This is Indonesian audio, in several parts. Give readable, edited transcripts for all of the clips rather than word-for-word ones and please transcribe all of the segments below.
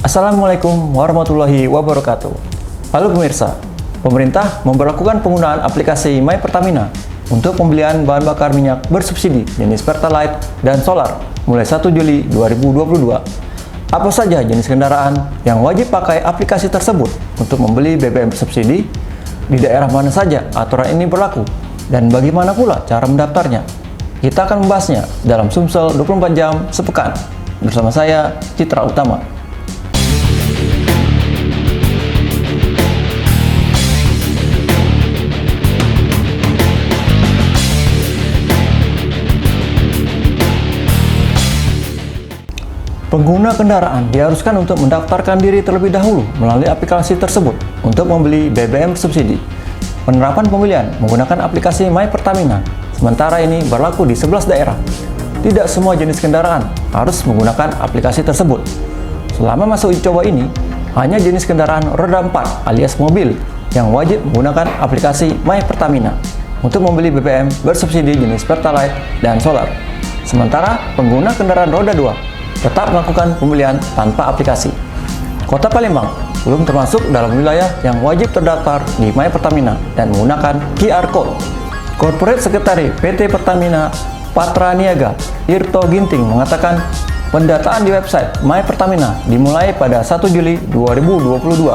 Assalamualaikum warahmatullahi wabarakatuh. Halo pemirsa, pemerintah memberlakukan penggunaan aplikasi My Pertamina untuk pembelian bahan bakar minyak bersubsidi jenis Pertalite dan Solar mulai 1 Juli 2022. Apa saja jenis kendaraan yang wajib pakai aplikasi tersebut untuk membeli BBM bersubsidi? Di daerah mana saja aturan ini berlaku? Dan bagaimana pula cara mendaftarnya? Kita akan membahasnya dalam Sumsel 24 jam sepekan. Bersama saya, Citra Utama. Pengguna kendaraan diharuskan untuk mendaftarkan diri terlebih dahulu melalui aplikasi tersebut untuk membeli BBM subsidi. Penerapan pembelian menggunakan aplikasi My Pertamina sementara ini berlaku di 11 daerah. Tidak semua jenis kendaraan harus menggunakan aplikasi tersebut. Selama masa uji coba ini, hanya jenis kendaraan roda 4 alias mobil yang wajib menggunakan aplikasi My Pertamina untuk membeli BBM bersubsidi jenis Pertalite dan Solar. Sementara pengguna kendaraan roda 2 tetap melakukan pembelian tanpa aplikasi. Kota Palembang belum termasuk dalam wilayah yang wajib terdaftar di My Pertamina dan menggunakan QR Code. Corporate Sekretari PT Pertamina Patra Niaga, Irto Ginting mengatakan pendataan di website My Pertamina dimulai pada 1 Juli 2022.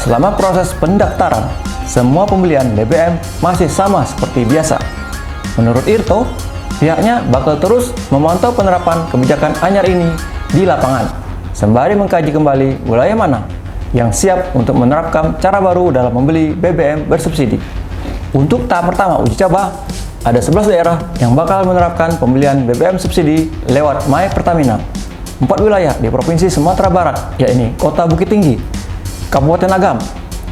Selama proses pendaftaran, semua pembelian BBM masih sama seperti biasa. Menurut Irto, pihaknya bakal terus memantau penerapan kebijakan anyar ini di lapangan, sembari mengkaji kembali wilayah mana yang siap untuk menerapkan cara baru dalam membeli BBM bersubsidi. Untuk tahap pertama uji coba, ada 11 daerah yang bakal menerapkan pembelian BBM subsidi lewat My Pertamina. 4 wilayah di Provinsi Sumatera Barat, yakni Kota Bukit Tinggi, Kabupaten Agam,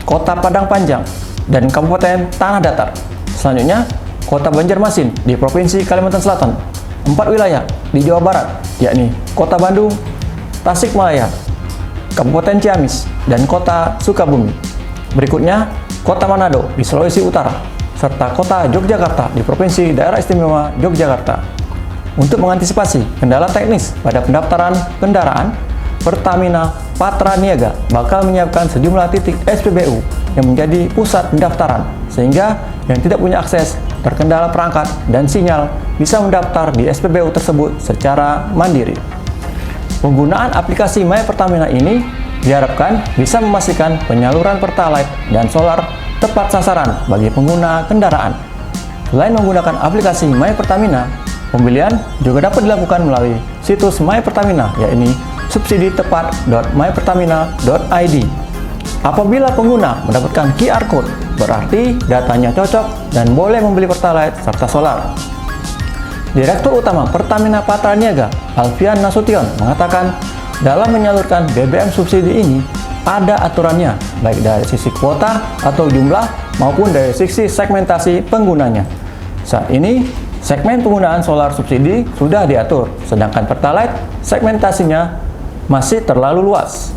Kota Padang Panjang, dan Kabupaten Tanah Datar. Selanjutnya, Kota Banjarmasin di Provinsi Kalimantan Selatan. 4 wilayah di Jawa Barat, yakni Kota Bandung, Tasikmalaya, Kabupaten Ciamis, dan Kota Sukabumi. Berikutnya, Kota Manado di Sulawesi Utara, serta Kota Yogyakarta di Provinsi Daerah Istimewa Yogyakarta. Untuk mengantisipasi kendala teknis pada pendaftaran kendaraan, Pertamina Patra Niaga bakal menyiapkan sejumlah titik SPBU yang menjadi pusat pendaftaran, sehingga yang tidak punya akses terkendala perangkat dan sinyal bisa mendaftar di SPBU tersebut secara mandiri. Penggunaan aplikasi My Pertamina ini diharapkan bisa memastikan penyaluran Pertalite dan Solar tepat sasaran bagi pengguna kendaraan. Selain menggunakan aplikasi My Pertamina, pembelian juga dapat dilakukan melalui situs My Pertamina, yakni subsiditepat.mypertamina.id. Apabila pengguna mendapatkan QR Code, berarti datanya cocok dan boleh membeli Pertalite serta Solar. Direktur Utama Pertamina Patra Niaga, Alfian Nasution, mengatakan dalam menyalurkan BBM subsidi ini ada aturannya, baik dari sisi kuota atau jumlah maupun dari sisi segmentasi penggunanya. Saat ini, segmen penggunaan Solar subsidi sudah diatur, sedangkan Pertalite segmentasinya masih terlalu luas.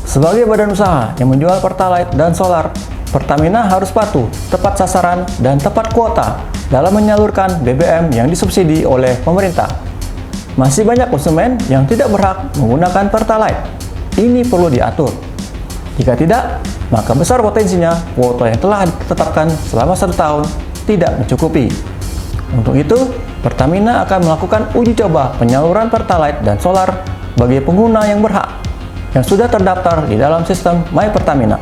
Sebagai badan usaha yang menjual Pertalite dan Solar, Pertamina harus patuh, tepat sasaran, dan tepat kuota dalam menyalurkan BBM yang disubsidi oleh pemerintah. Masih banyak konsumen yang tidak berhak menggunakan Pertalite. Ini perlu diatur. Jika tidak, maka besar potensinya kuota yang telah ditetapkan selama 1 tahun tidak mencukupi. Untuk itu, Pertamina akan melakukan uji coba penyaluran Pertalite dan Solar bagi pengguna yang berhak, yang sudah terdaftar di dalam sistem My Pertamina.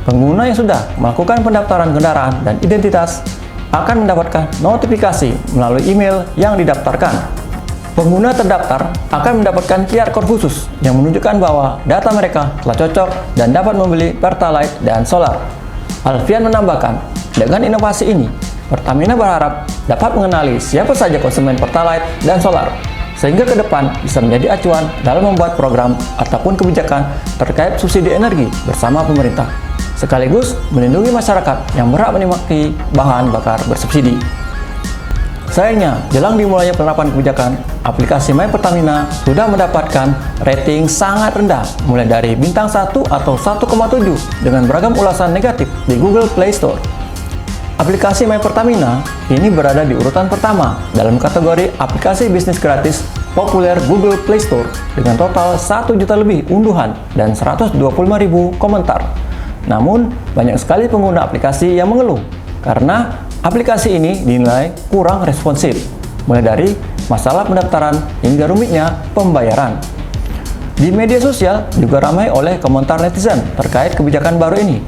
Pengguna yang sudah melakukan pendaftaran kendaraan dan identitas akan mendapatkan notifikasi melalui email yang didaftarkan. Pengguna terdaftar akan mendapatkan QR Code khusus yang menunjukkan bahwa data mereka telah cocok dan dapat membeli Pertalite dan Solar. Alfian menambahkan, dengan inovasi ini, Pertamina berharap dapat mengenali siapa saja konsumen Pertalite dan Solar, sehingga ke depan bisa menjadi acuan dalam membuat program ataupun kebijakan terkait subsidi energi bersama pemerintah, sekaligus melindungi masyarakat yang berhak menikmati bahan bakar bersubsidi. Sayangnya, jelang dimulainya penerapan kebijakan, aplikasi My Pertamina sudah mendapatkan rating sangat rendah, mulai dari bintang 1 atau 1,7 dengan beragam ulasan negatif di Google Play Store. Aplikasi My Pertamina ini berada di urutan pertama dalam kategori aplikasi bisnis gratis populer Google Play Store dengan total 1 juta lebih unduhan dan 125.000 komentar. Namun, banyak sekali pengguna aplikasi yang mengeluh karena aplikasi ini dinilai kurang responsif, mulai dari masalah pendaftaran hingga rumitnya pembayaran. Di media sosial juga ramai oleh komentar netizen terkait kebijakan baru ini.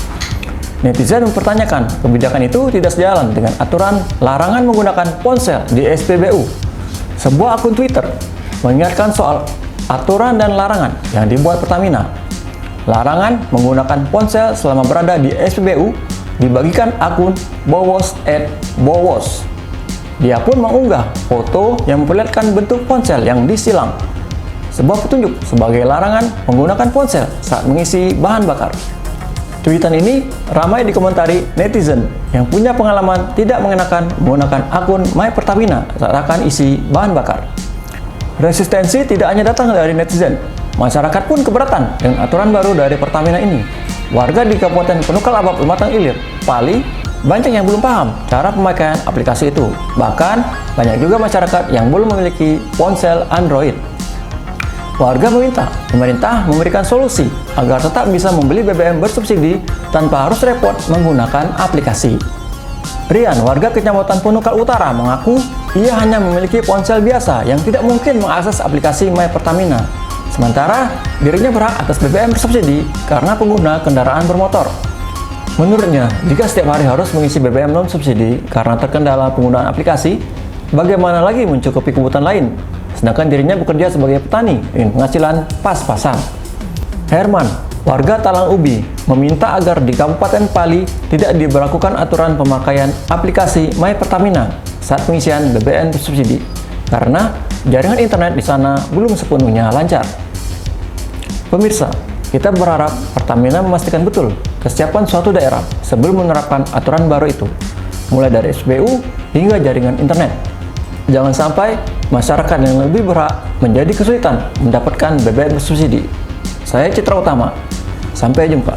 Netizen mempertanyakan kebijakan itu tidak sejalan dengan aturan larangan menggunakan ponsel di SPBU. Sebuah akun Twitter mengingatkan soal aturan dan larangan yang dibuat Pertamina. Larangan menggunakan ponsel selama berada di SPBU dibagikan akun Bowos@Bowos. Dia pun mengunggah foto yang memperlihatkan bentuk ponsel yang disilang. Sebuah petunjuk sebagai larangan menggunakan ponsel saat mengisi bahan bakar. Tweetan ini ramai dikomentari netizen yang punya pengalaman tidak mengenakan menggunakan akun My Pertamina saat akan isi bahan bakar. Resistensi tidak hanya datang dari netizen, masyarakat pun keberatan dengan aturan baru dari Pertamina ini. Warga di Kabupaten Penukal Abab Pematang Ilir, Pali, banyak yang belum paham cara pemakaian aplikasi itu. Bahkan, banyak juga masyarakat yang belum memiliki ponsel Android. Warga meminta pemerintah memberikan solusi agar tetap bisa membeli BBM bersubsidi tanpa harus repot menggunakan aplikasi. Rian, warga Kecamatan Penukal Utara, mengaku ia hanya memiliki ponsel biasa yang tidak mungkin mengakses aplikasi My Pertamina. Sementara dirinya berhak atas BBM bersubsidi karena pengguna kendaraan bermotor. Menurutnya, jika setiap hari harus mengisi BBM non-subsidi karena terkendala penggunaan aplikasi, bagaimana lagi mencukupi kebutuhan lain? Sedangkan dirinya bekerja sebagai petani dengan penghasilan pas-pasan. Herman, warga Talang Ubi, meminta agar di Kabupaten Pali tidak diberlakukan aturan pemakaian aplikasi My Pertamina saat pengisian BBM bersubsidi karena jaringan internet di sana belum sepenuhnya lancar. Pemirsa, kita berharap Pertamina memastikan betul kesiapan suatu daerah sebelum menerapkan aturan baru itu, mulai dari SPBU hingga jaringan internet. Jangan sampai masyarakat yang lebih berhak menjadi kesulitan mendapatkan BBM bersubsidi. Saya Citra Utama, sampai jumpa.